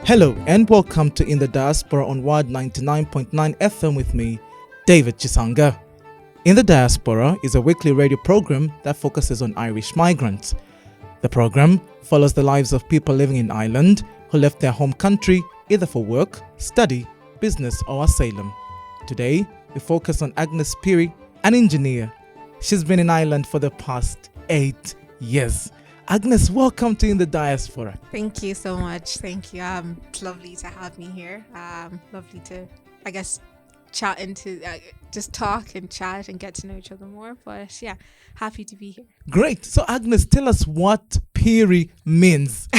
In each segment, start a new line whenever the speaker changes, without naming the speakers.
Hello and welcome to In the Diaspora on Wide 99.9 FM with me, David Chisanga. In the Diaspora is a weekly radio program that focuses on Irish migrants. The program follows the lives of people living in Ireland who left their home country either for work, study, business or asylum. Today, we focus on Agnes Phiri, an engineer. She's been in Ireland for the past 8 years. Agnes, welcome to In the Diaspora.
Thank you so much. Thank you. It's lovely to have me here. Lovely to, chat into, just talk and chat and get to know each other more. But yeah, happy to be here.
Great. So Agnes, tell us what Phiri means.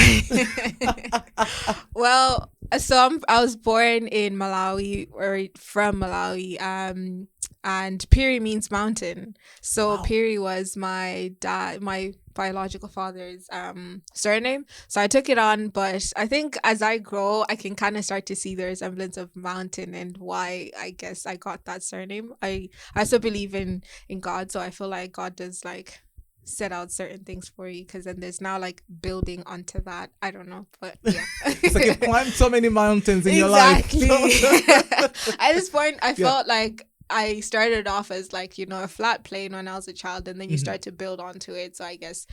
Well, I was born in Malawi, or from Malawi, and Phiri means mountain. So wow. Phiri was my biological father's surname. So I took it on, but I think as I grow, I can kind of start to see the resemblance of mountain and why I guess I got that surname. I also believe in God, so I feel like God does set out certain things for you, because then there's now building onto that. I don't know, but yeah.
It's like you've climbed so many mountains in your life.
Exactly. At this point, I felt like I started off as a flat plane when I was a child, and then you start to build onto it. So I guess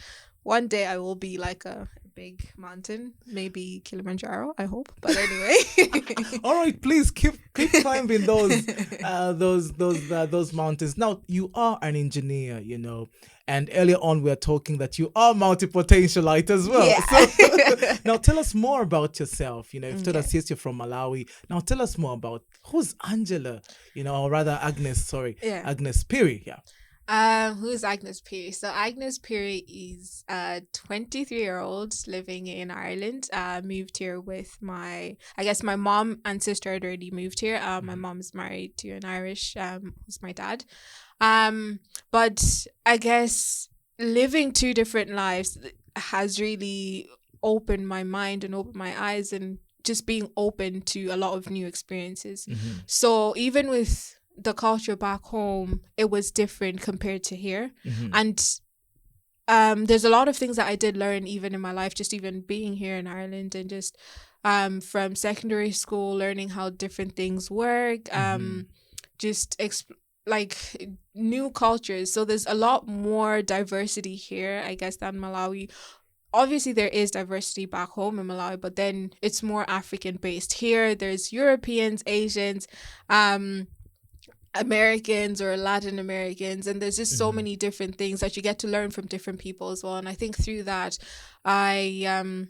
one day I will be like a big mountain, maybe Kilimanjaro, I hope. But anyway.
All right, please keep climbing those mountains. Now, you are an engineer, and earlier on we were talking that you are multipotentialite as well.
Yeah.
So, now tell us more about yourself. You've told us yes, you're from Malawi. Now tell us more about who's Angela, or rather Agnes, sorry.
Yeah.
Agnes Phiri, yeah.
Who's Agnes Phiri? So Agnes Phiri is a 23-year-old living in Ireland. Moved here with my mom and sister had already moved here. My mom's married to an Irish, who's my dad. But I guess living two different lives has really opened my mind and opened my eyes, and just being open to a lot of new experiences. So even with the culture back home, it was different compared to here. And there's a lot of things that I did learn even in my life, just even being here in Ireland, and just from secondary school, learning how different things work, new cultures. So there's a lot more diversity here, I guess, than Malawi. Obviously, there is diversity back home in Malawi, but then it's more African based. Here, there's Europeans, Asians, Americans or Latin Americans, and there's just so many different things that you get to learn from different people as well. And I think through that, I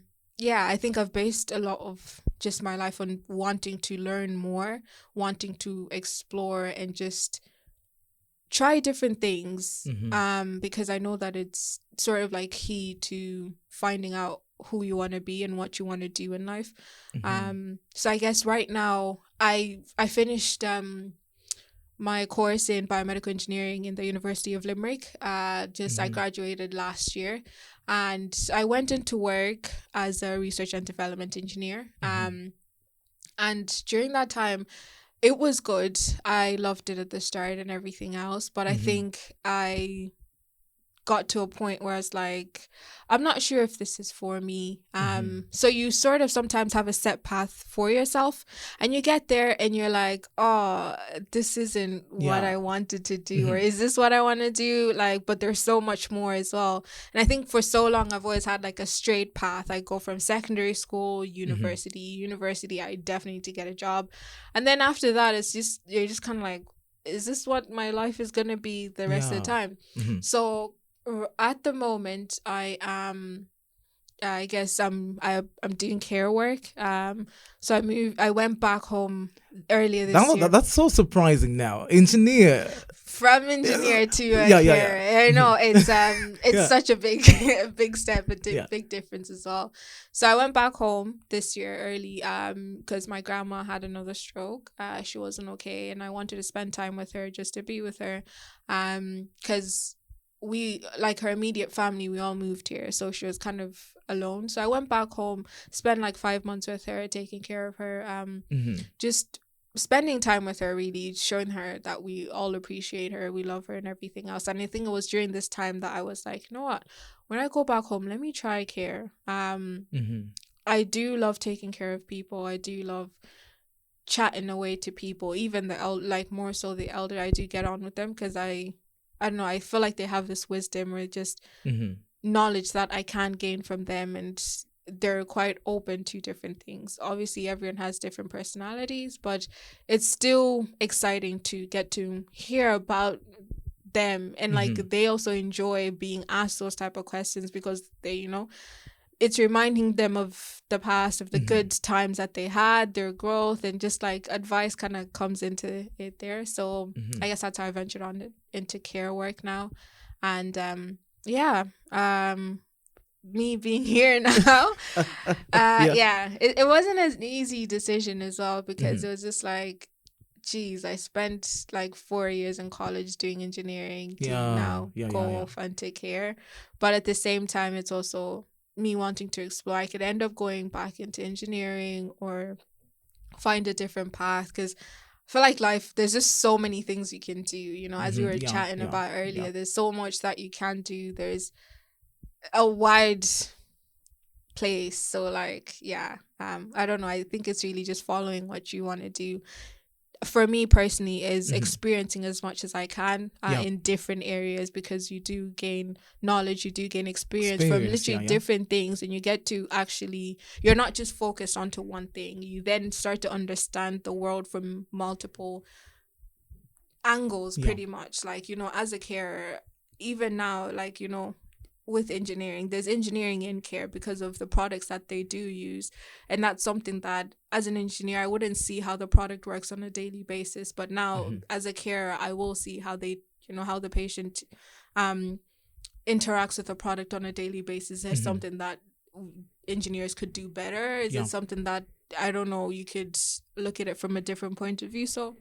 think I've based a lot of just my life on wanting to learn more, wanting to explore and just try different things, because I know that it's sort of key to finding out who you want to be and what you want to do in life. So I guess right now I finished my course in biomedical engineering in the University of Limerick. I graduated last year, and I went into work as a research and development engineer. And during that time, it was good. I loved it at the start and everything else, but I think I got to a point where I was like, I'm not sure if this is for me. So you sort of sometimes have a set path for yourself, and you get there and you're like, oh, this isn't what I wanted to do, or is this what I want to do? But there's so much more as well. And I think for so long I've always had a straight path. I go from secondary school, university, I definitely need to get a job. And then after that, you're just kind of is this what my life is going to be the rest of the time? So at the moment, I am, I guess I'm doing care work. So I went back home earlier this year.
That's so surprising now. Engineer.
From engineer to care. I know it's such a big step, a big difference as well. So I went back home this year early because my grandma had another stroke. She wasn't okay, and I wanted to spend time with her, just to be with her, because we, her immediate family, we all moved here, so she was kind of alone. So I went back home, spent 5 months with her, taking care of her, just spending time with her, really showing her that we all appreciate her, we love her and everything else. And I think it was during this time that I was like, you know what, when I go back home, let me try care. I do love taking care of people. I do love chatting away to people, even like more so the elder. I do get on with them because I don't know, I feel like they have this wisdom or just knowledge that I can gain from them, and they're quite open to different things. Obviously everyone has different personalities, but it's still exciting to get to hear about them, and like they also enjoy being asked those type of questions because they, you know, it's reminding them of the past, of the good times that they had, their growth, and just like advice kind of comes into it there. So I guess that's how I ventured on into care work now. And me being here now, it wasn't an easy decision as well, because it was just like, geez, I spent like 4 years in college doing engineering to now go off and take care. But at the same time, it's also me wanting to explore. I could end up going back into engineering or find a different path, because I feel like life, there's just so many things you can do, you know, as we were chatting about earlier. There's so much that you can do. There's a wide place. So like, I don't know. I think it's really just following what you want to do. For me personally, is experiencing as much as I can in different areas, because you do gain knowledge, you do gain experience from literally different things, and you get to actually, you're not just focused onto one thing. You then start to understand the world from multiple angles, pretty much. Like, you know, as a carer, even now, like, you know, with engineering, there's engineering in care because of the products that they do use, and that's something that as an engineer I wouldn't see how the product works on a daily basis, but now as a carer I will see how they, you know, how the patient interacts with the product on a daily basis. Is something that engineers could do better? Is it something that, I don't know, you could look at it from a different point of view? So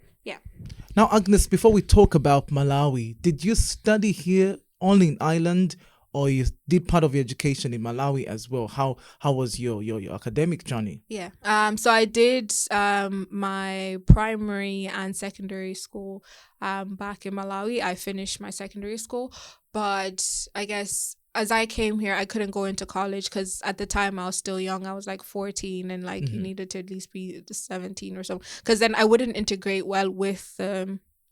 now, Agnes, before we talk about Malawi, did you study here only in Ireland, or you did part of your education in Malawi as well? How was your academic journey?
So I did my primary and secondary school back in Malawi. I finished my secondary school, but I guess as I came here, I couldn't go into college because at the time I was still young. I was like 14, and like you needed to at least be 17 or something, because then I wouldn't integrate well with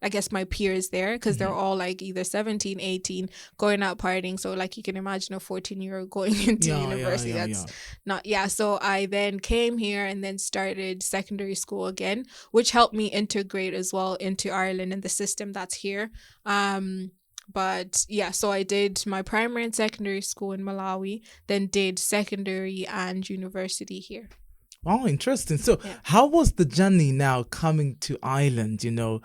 I guess my peers there, because they're all like either 17, 18, going out partying. So like you can imagine a 14-year-old going into university. Not. So I then came here and then started secondary school again, which helped me integrate as well into Ireland and the system that's here. So I did my primary and secondary school in Malawi, then did secondary and university here.
Oh, interesting. So how was the journey now coming to Ireland, you know,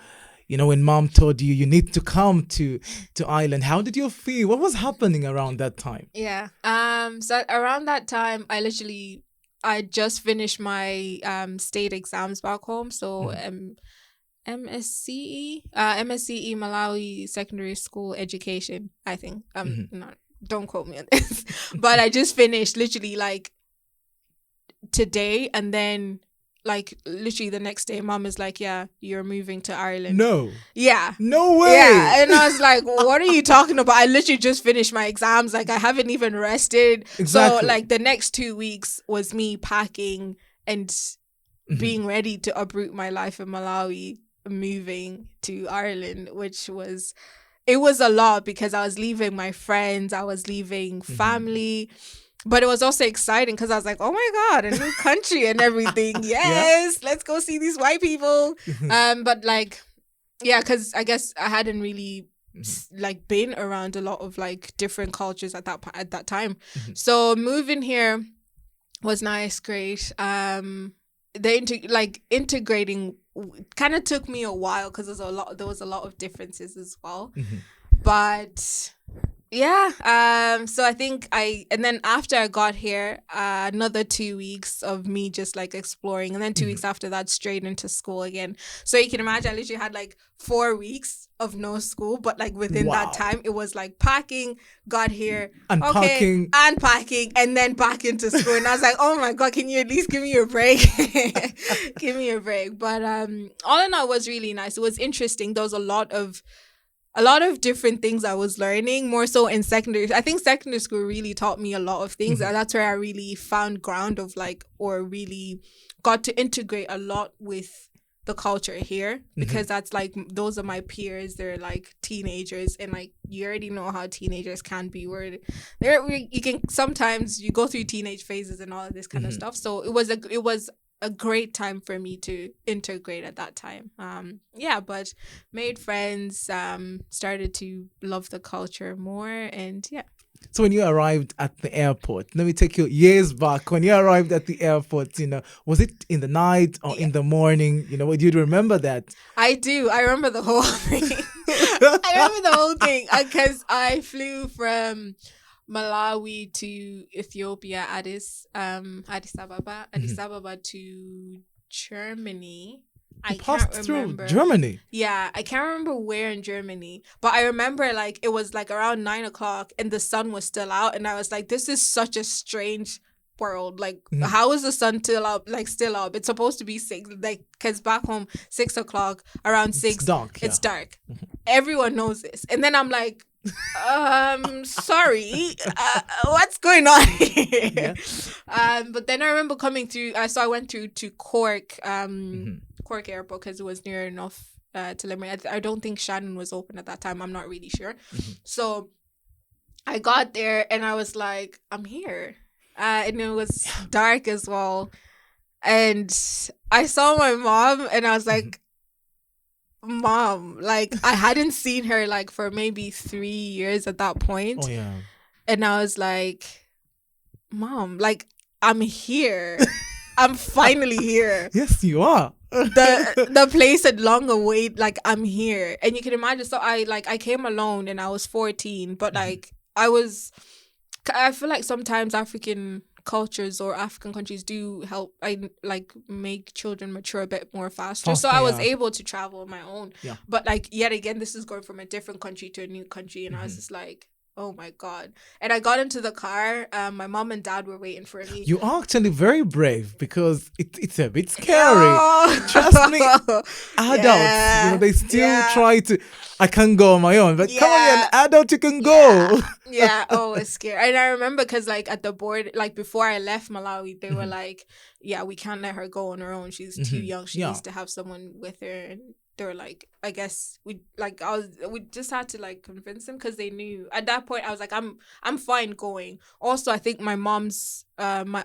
when mom told you need to come to Ireland, how did you feel? What was happening around that time?
So around that time, I just finished my state exams back home. So MSCE Malawi Secondary School Education, I think. Don't quote me on this. But I just finished literally like today, and then like literally the next day mom is like, you're moving to Ireland.
No way.
And I was like, what are you talking about? I literally just finished my exams. Like I haven't even rested.
Exactly.
So like the next 2 weeks was me packing and being ready to uproot my life in Malawi, moving to Ireland, which was a lot, because I was leaving my friends, I was leaving family. But it was also exciting because I was like, oh my God, a new country and everything. Yes, let's go see these white people. But like, because I guess I hadn't really like been around a lot of like different cultures at that time. So moving here was nice, great. Integrating kind of took me a while because there was a lot of differences as well. But so I think and then after I got here, another 2 weeks of me just like exploring, and then 2 weeks after that straight into school again. So you can imagine I literally had like 4 weeks of no school, but like within that time it was like packing, got here, unpacking, and then back into school. And I was like, oh my God, can you at least give me a break? Give me a break. But all in all, it was really nice. It was interesting. There was a lot of a lot of different things I was learning, more so in secondary. I think secondary school really taught me a lot of things. And that's where I really found ground of like, or really got to integrate a lot with the culture here, because that's like, those are my peers. They're like teenagers, and like, you already know how teenagers can be, where you can sometimes you go through teenage phases and all of this kind of stuff. So it was a great time for me to integrate at that time. But made friends, started to love the culture more, and yeah.
So when you arrived at the airport, let me take you years back. When you arrived at the airport, was it in the night or in the morning? Do you remember that?
I do. I remember the whole thing. I remember the whole thing because I flew from Malawi to Ethiopia, Addis Ababa to Germany. I
passed
can't
through
remember.
Germany.
Yeah, I can't remember where in Germany, but I remember like it was like around 9:00 and the sun was still out, and I was like, "This is such a strange world. Like, how is the sun still up? Like, still up? It's supposed to be 6. Like, because back home 6:00 around 6,
it's dark.
It's dark. Everyone knows this, and then I'm like, sorry, what's going on here? But then I remember coming through. So I went through to Cork. Cork Airport, because it was near enough to Limerick. I don't think Shannon was open at that time. I'm not really sure. So I got there and I was like, I'm here. And it was dark as well. And I saw my mom and I was like, Mom, like I hadn't seen her like for maybe 3 years at that point.
Oh, yeah.
And I was like, Mom, like I'm here. I'm finally here.
Yes, you are.
The place had long awaited, like I'm here. And you can imagine, so I came alone and I was 14, but like I feel like sometimes African cultures or African countries do help make children mature a bit more faster. So I was able to travel on my own. Yeah. But like yet again, this is going from a different country to a new country, and I was just like, oh my God. And I got into the car. My mom and dad were waiting for me.
You are actually very brave, because it's a bit scary. Oh. Trust me, adults, they still try to, I can't go on my own. But come on, you're an adult, you can go.
Oh, it's scary. And I remember because like at the board, like before I left Malawi, they were like, yeah, we can't let her go on her own. She's too young. She needs to have someone with her. And they were like, I guess we just had to like convince them, because they knew at that point I was like, I'm fine going. Also, I think my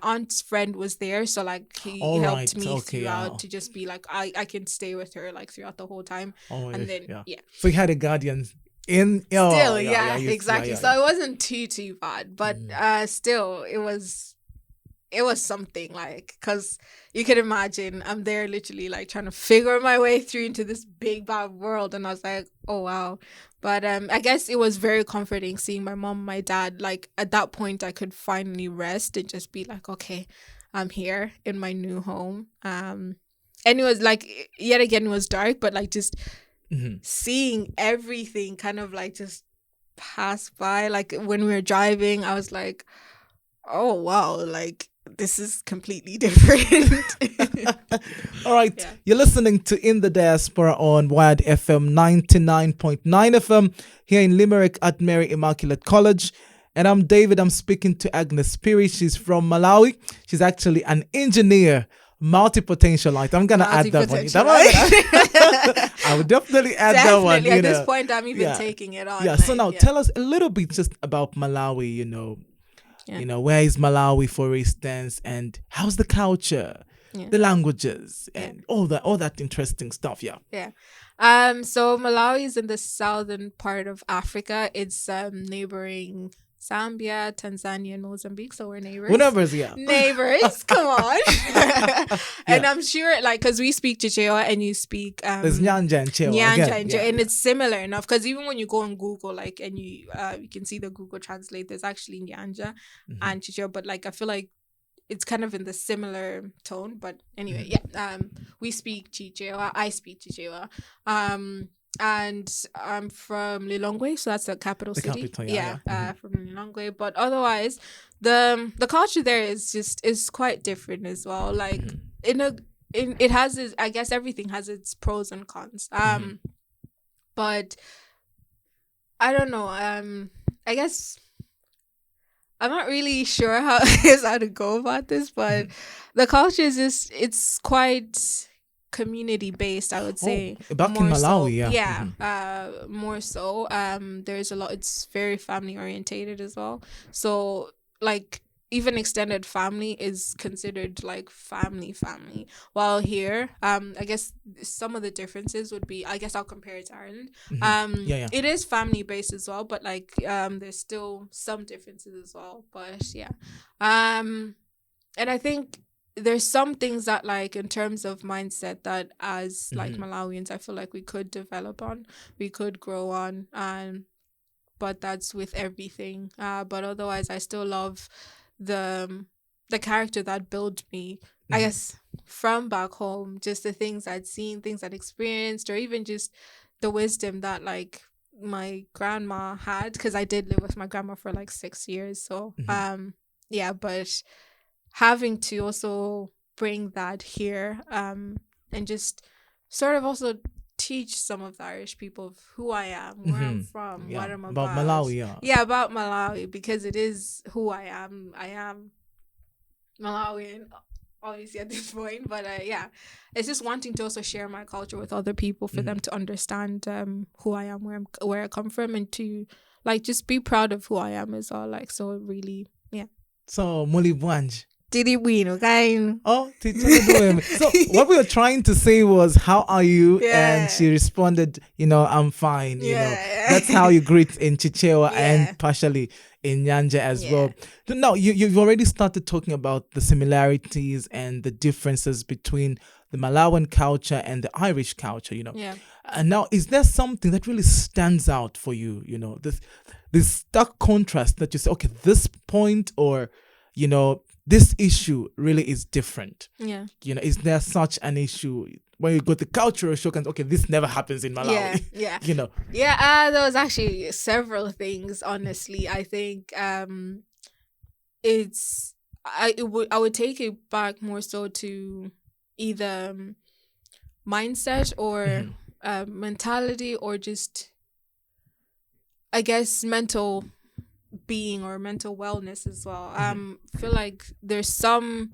aunt's friend was there, so like he helped me throughout to just be like, I can stay with her like throughout the whole time. And then
so you had a guardian in
still exactly. So it wasn't too bad, but still it was something, like, because you can imagine I'm there literally like trying to figure my way through into this big bad world, and I was like, oh wow. But I guess it was very comforting seeing my mom, my dad. Like at that point I could finally rest and just be like, okay, I'm here in my new home. And it was like, yet again, it was dark, but like just seeing everything kind of like just pass by. Like when we were driving, I was like, oh wow, like this is completely different.
All right. You're listening to In the Diaspora on Wired FM 99.9 FM here in Limerick at Mary Immaculate College. And I'm David. I'm speaking to Agnes Phiri. She's from Malawi. She's actually an engineer, multipotentialite. I'm going to add that one. I would definitely add that one.
At this point, I'm even taking it on.
So now tell us a little bit just about Malawi, where is Malawi, for instance, and how's the culture, the languages, and all that interesting stuff. So
Malawi is in the southern part of Africa. It's neighboring Zambia, Tanzania, and Mozambique. So we're neighbors.
We're neighbors,
Neighbors, come on. And I'm sure, like, because we speak Chichewa and you speak...
There's Nyanja and Chewa.
And it's similar enough. Because even when you go on Google, like, and you can see the Google Translate, there's actually Nyanja and Chichewa. But, like, I feel like it's kind of in the similar tone. But anyway, we speak Chichewa. I speak Chichewa. And I'm from Lilongwe, so that's the capital city. From Lilongwe. But otherwise, the culture there is quite different as well. Like it has I guess everything has its pros and cons. But I don't know. I guess I'm not really sure how is how to go about this, but the culture is just it's quite community based, I would
Oh,
say.
back in
More so,
Malawi, yeah.
yeah, more so. There's a lot. It's very family orientated as well. So like even extended family is considered like family. While here, I guess some of the differences would be, I guess I'll compare it to Ireland.
Yeah, yeah.
It is family based as well, but like there's still some differences as well. But yeah, and I think there's some things that like in terms of mindset that as like Malawians I feel like we could develop on, we could grow on, but that's with everything. But otherwise I still love the the character that built me, I guess, from back home, just the things I'd seen, things I'd experienced, or even just the wisdom that like my grandma had, because I did live with my grandma for like 6 years. So yeah, but having to also bring that here, and just sort of also teach some of the Irish people of who I am, where I'm from,
Yeah,
what I'm
about
about.
Malawi, yeah.
Yeah, about Malawi, because it is who I am. I am Malawian, obviously at this point, but yeah, it's just wanting to also share my culture with other people for them to understand who I am, where I come from, and to like just be proud of who I am as well. Like, so really, yeah.
So Muli Bwanj.
Didi Wino, kind.
Oh, so what we were trying to say was, how are you?
Yeah.
And she responded, I'm fine.
Yeah.
That's how you greet in Chichewa
Yeah.
and partially in Nyanja as
Yeah.
well. So now you've already started talking about the similarities and the differences between the Malawian culture and the Irish culture,
Yeah.
And now, is there something that really stands out for you? This stark contrast that you say, okay, this point, or this issue really is different.
Yeah.
Is there such an issue when you go to cultural shock and okay, this never happens in Malawi?
Yeah.
Yeah.
There was actually several things. Honestly, I think it's I would take it back more so to either mindset or mentality, or just I guess mental being or mental wellness as well. Feel like there's some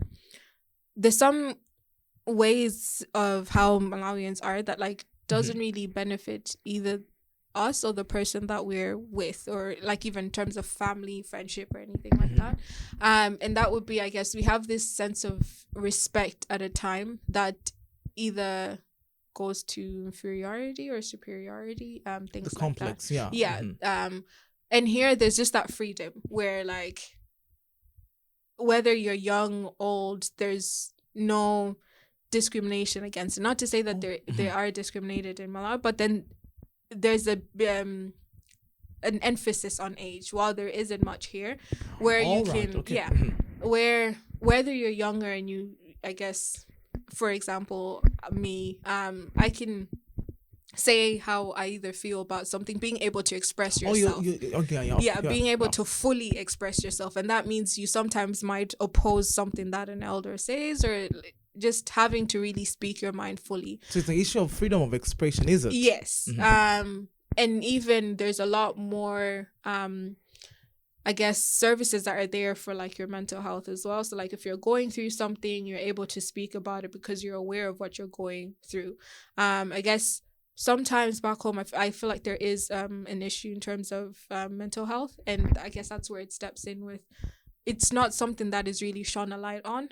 ways of how Malawians are that like doesn't really benefit either us or the person that we're with, or like even in terms of family, friendship, or anything like that. And that would be, I guess, we have this sense of respect at a time that either goes to inferiority or superiority, things
The
like
complex,
that.
yeah.
And here there's just that freedom where like whether you're young, old, there's no discrimination against it. Not to say that they are discriminated in Malawi, but then there's a an emphasis on age, while there isn't much here, where
All
you
right,
can
okay.
where whether you're younger and you, I guess, for example, me, I can say how I either feel about something, being able to express yourself. Being able to fully express yourself, and that means you sometimes might oppose something that an elder says, or just having to really speak your mind fully.
So it's the issue of freedom of expression, is it?
Yes. And even there's a lot more I guess services that are there for like your mental health as well. So like if you're going through something, you're able to speak about it because you're aware of what you're going through. I guess sometimes back home, I feel like there is an issue in terms of mental health, and I guess that's where it steps in with. It's not something that is really shone a light on.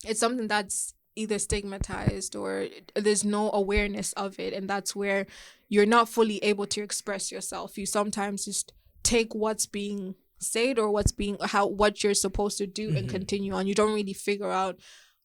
It's something that's either stigmatized or there's no awareness of it, and that's where you're not fully able to express yourself. You sometimes just take what's being said or what you're supposed to do and continue on. You don't really figure out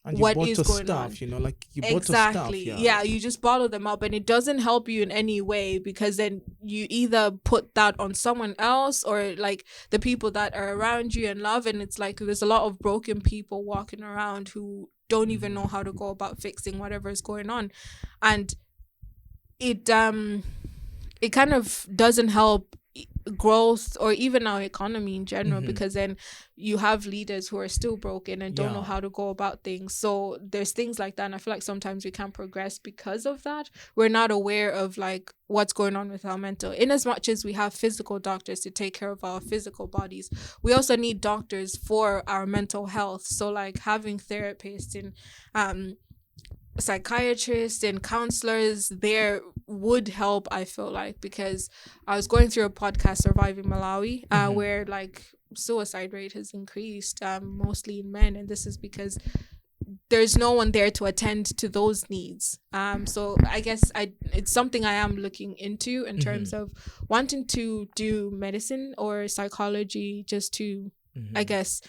and
what is going
stuff,
on.
Like you bought
Exactly.
stuff.
Yeah, you just bottle them up, and it doesn't help you in any way, because then you either put that on someone else or like the people that are around you and love, and it's like there's a lot of broken people walking around who don't even know how to go about fixing whatever is going on, and it kind of doesn't help growth or even our economy in general, because then you have leaders who are still broken and don't know how to go about things. So there's things like that, and I feel like sometimes we can't progress because of that. We're not aware of like what's going on with our mental. In as much as we have physical doctors to take care of our physical bodies, we also need doctors for our mental health. So like having therapists and psychiatrists and counselors there would help, I feel like, because I was going through a podcast, Surviving Malawi, where like suicide rate has increased, mostly in men, and this is because there's no one there to attend to those needs. So I guess it's something I am looking into in terms of wanting to do medicine or psychology, just to I guess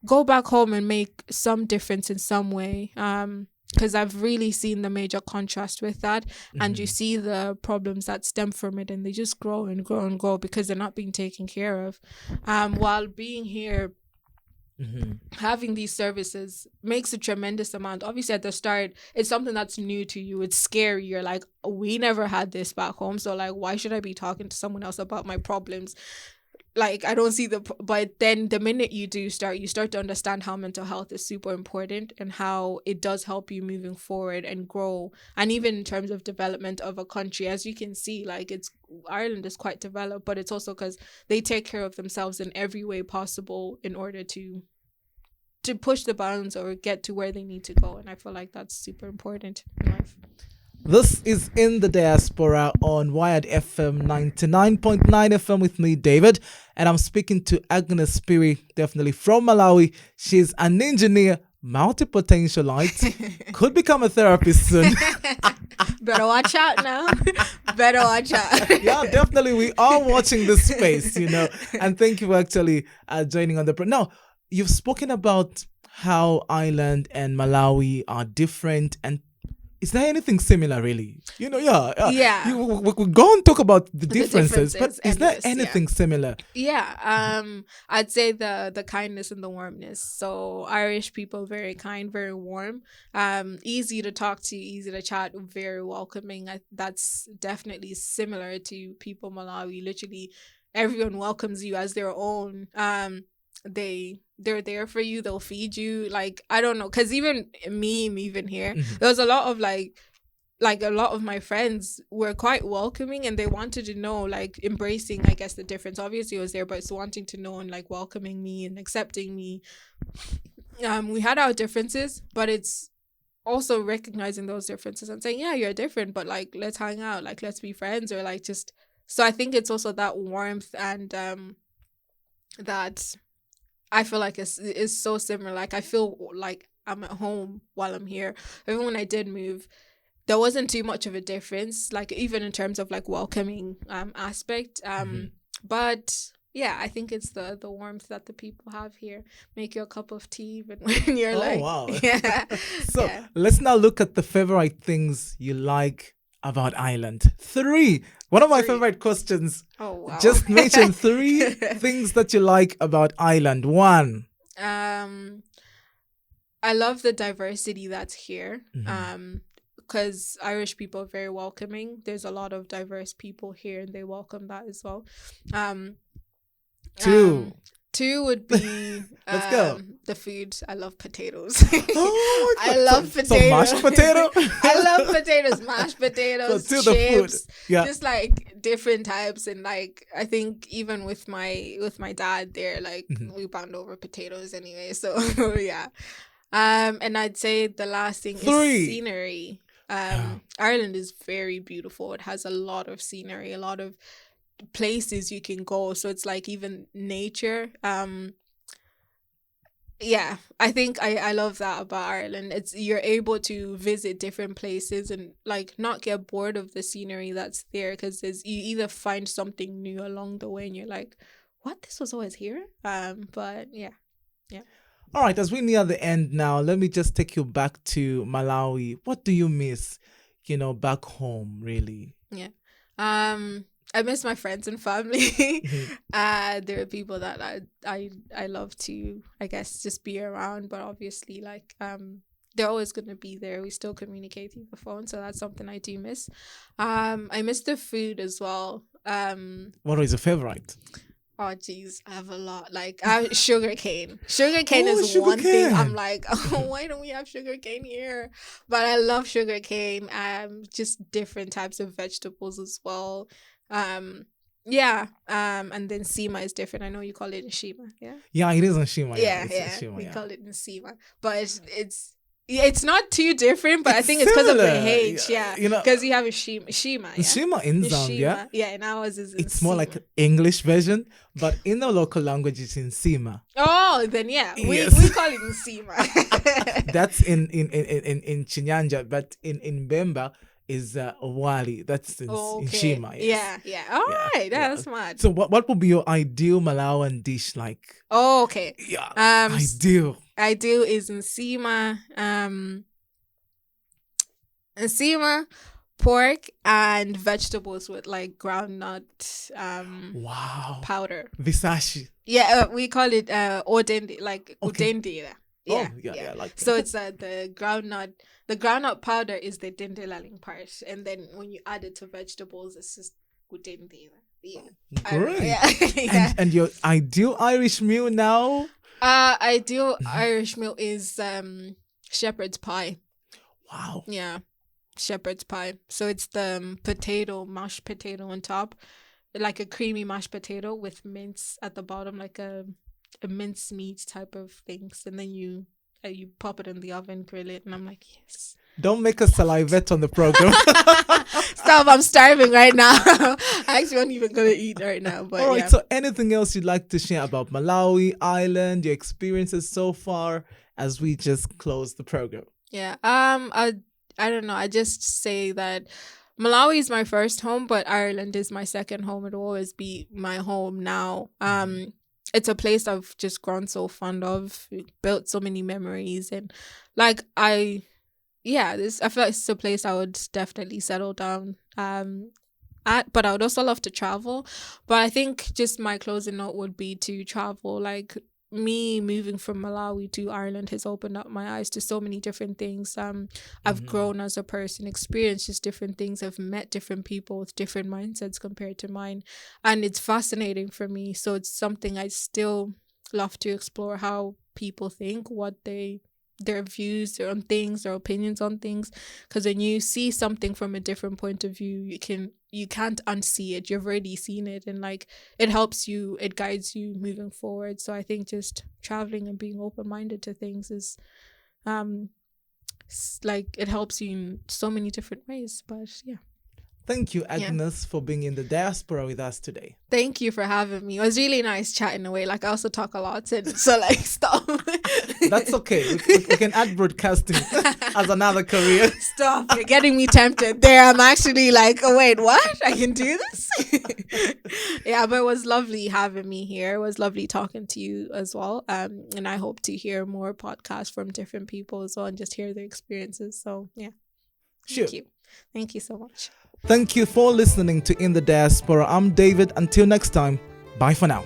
go back home and make some difference in some way. Because I've really seen the major contrast with that, and you see the problems that stem from it, and they just grow and grow and grow because they're not being taken care of. While being here, having these services makes a tremendous amount. Obviously, at the start, it's something that's new to you. It's scary. You're like, we never had this back home, so like, why should I be talking to someone else about my problems? Like, I don't see but then the minute you start to understand how mental health is super important and how it does help you moving forward and grow. And even in terms of development of a country, as you can see, like Ireland is quite developed, but it's also because they take care of themselves in every way possible in order to push the bounds or get to where they need to go. And I feel like that's super important in life.
This is In the Diaspora on Wired FM 99.9 FM with me, David. And I'm speaking to Agnes Phiri, definitely from Malawi. She's an engineer, multipotentialite, could become a therapist soon.
Better watch out now. Better watch out.
Yeah, definitely. We are watching this space, And thank you for actually joining on the Now, you've spoken about how Ireland and Malawi are different, and is there anything similar, really? We go and talk about the differences, but is there anything similar?
Yeah, I'd say the kindness and the warmness. So Irish people, very kind, very warm, easy to talk to, easy to chat, very welcoming. That's definitely similar to people Malawi. Literally, everyone welcomes you as their own. They're there for you. They'll feed you. Like, I don't know, because even even here, there was a lot of like a lot of my friends were quite welcoming, and they wanted to know, like, embracing, I guess, the difference. Obviously it was there, but it's wanting to know and like welcoming me and accepting me. We had our differences, but it's also recognizing those differences and saying, yeah, you're different, but like, let's hang out, like, let's be friends, or like, just. So I think it's also that warmth and that I feel like is so similar. Like, I feel like I'm at home while I'm here. Even when I did move, there wasn't too much of a difference, like, even in terms of like welcoming aspect. But yeah, I think it's the warmth that the people have here. Make you a cup of tea even when you're
wow.
Yeah.
So let's now look at the favorite things you like about Ireland. 3. One of my favorite questions.
Oh, wow.
Just mention 3 things that you like about Ireland. 1.
I love the diversity that's here. Because Irish people are very welcoming. There's a lot of diverse people here, and they welcome that as well.
2.
2 would be
Let's go.
The food. I love potatoes.
Oh,
I love potatoes.
So mashed potato?
I love potatoes, mashed potatoes,
so
chips,
yeah.
Just like different types. And like, I think even with my dad there, like we bond over potatoes anyway. So yeah. And I'd say the last thing
3.
is scenery. Ireland is very beautiful. It has a lot of scenery, a lot of places you can go, so it's like even nature. I think I love that about Ireland. It's you're able to visit different places and like not get bored of the scenery that's there, because you either find something new along the way and you're like, what, this was always here. But yeah.
All right, as we near the end now, let me just take you back to Malawi. What do you miss, back home, really?
Yeah. I miss my friends and family. There are people that I love to, I guess, just be around, but obviously, like, they're always going to be there. We still communicate through the phone, so that's something I do miss. I miss the food as well.
What is your favorite?
Oh geez, I have a lot. Like sugar cane. Sugar cane
Oh,
is
sugar
one thing.
cane.
I'm like, oh, why don't we have sugar cane here? But I love sugar cane. Just different types of vegetables as well. Yeah. And then sima is different. I know you call it nshima. Yeah.
Yeah, it is Nshima.
Yeah,
It's
yeah.
Nshima,
We
yeah.
call it nsima, but it's not too different. But I think it's because of the
similar.
H. Yeah,
You know,
because you have a shima. Yeah.
Nshima in Zambia,
Yeah, and ours is
it's more like
nsima.
an English version, but in the local language, it's Nsima.
Oh, then yeah,
Yes.
we call it nsima.
That's in Chinyanja, but in Bemba is Wali. That's in
Okay.
Nshima. Yes.
Yeah. All
Yeah,
right,
yeah.
that's smart.
So what would be your ideal Malawian dish like?
Oh, okay.
Yeah,
Ideal
ideal.
is nsima. Nsima, pork, and vegetables with like groundnut
Wow.
powder.
Visashi.
Yeah, we call it odendi, like
Okay.
udendi.
Oh, yeah, like
So it's the groundnut. The groundnut powder is the dendelaling part, and then when you add it to vegetables, it's just udendi. Yeah.
Great.
Yeah.
And your ideal Irish meal now?
Ideal Irish meal is shepherd's pie.
Wow.
Yeah, shepherd's pie. So it's the mashed potato on top, like a creamy mashed potato with mince at the bottom, like a mince meat type of things, and then you pop it in the oven, grill it, and I'm like, yes.
Don't make us salivate on the program.
Stop! I'm starving right now. I actually not even gonna eat right now. But
All right.
yeah.
So, anything else you'd like to share about Malawi, Ireland, your experiences so far, as we just close the program?
Yeah. I don't know. I just say that Malawi is my first home, but Ireland is my second home. It'll always be my home now. It's a place I've just grown so fond of, built so many memories, and like I feel like it's a place I would definitely settle down at, but I would also love to travel. But I think just my closing note would be to travel. Like me moving from Malawi to Ireland has opened up my eyes to so many different things. I've grown as a person, experienced just different things. I've met different people with different mindsets compared to mine, and it's fascinating for me. So it's something I still love to explore, how people think, their views on things, their opinions on things, because when you see something from a different point of view, you can't unsee it. You've already seen it, and like it helps you, it guides you moving forward. So I think just traveling and being open-minded to things is like it helps you in so many different ways. But yeah.
Thank you, Agnes, for being in the diaspora with us today.
Thank you for having me. It was really nice chatting away. Like I also talk a lot, and so like stop.
That's okay. We can add broadcasting as another career.
Stop. You're getting me tempted. There, I'm actually like, oh wait, what? I can do this? Yeah, but it was lovely having me here. It was lovely talking to you as well. And I hope to hear more podcasts from different people as well and just hear their experiences. So yeah.
Sure.
Thank you. Thank you so much.
Thank you for listening to In the Diaspora. I'm David. Until next time, bye for now.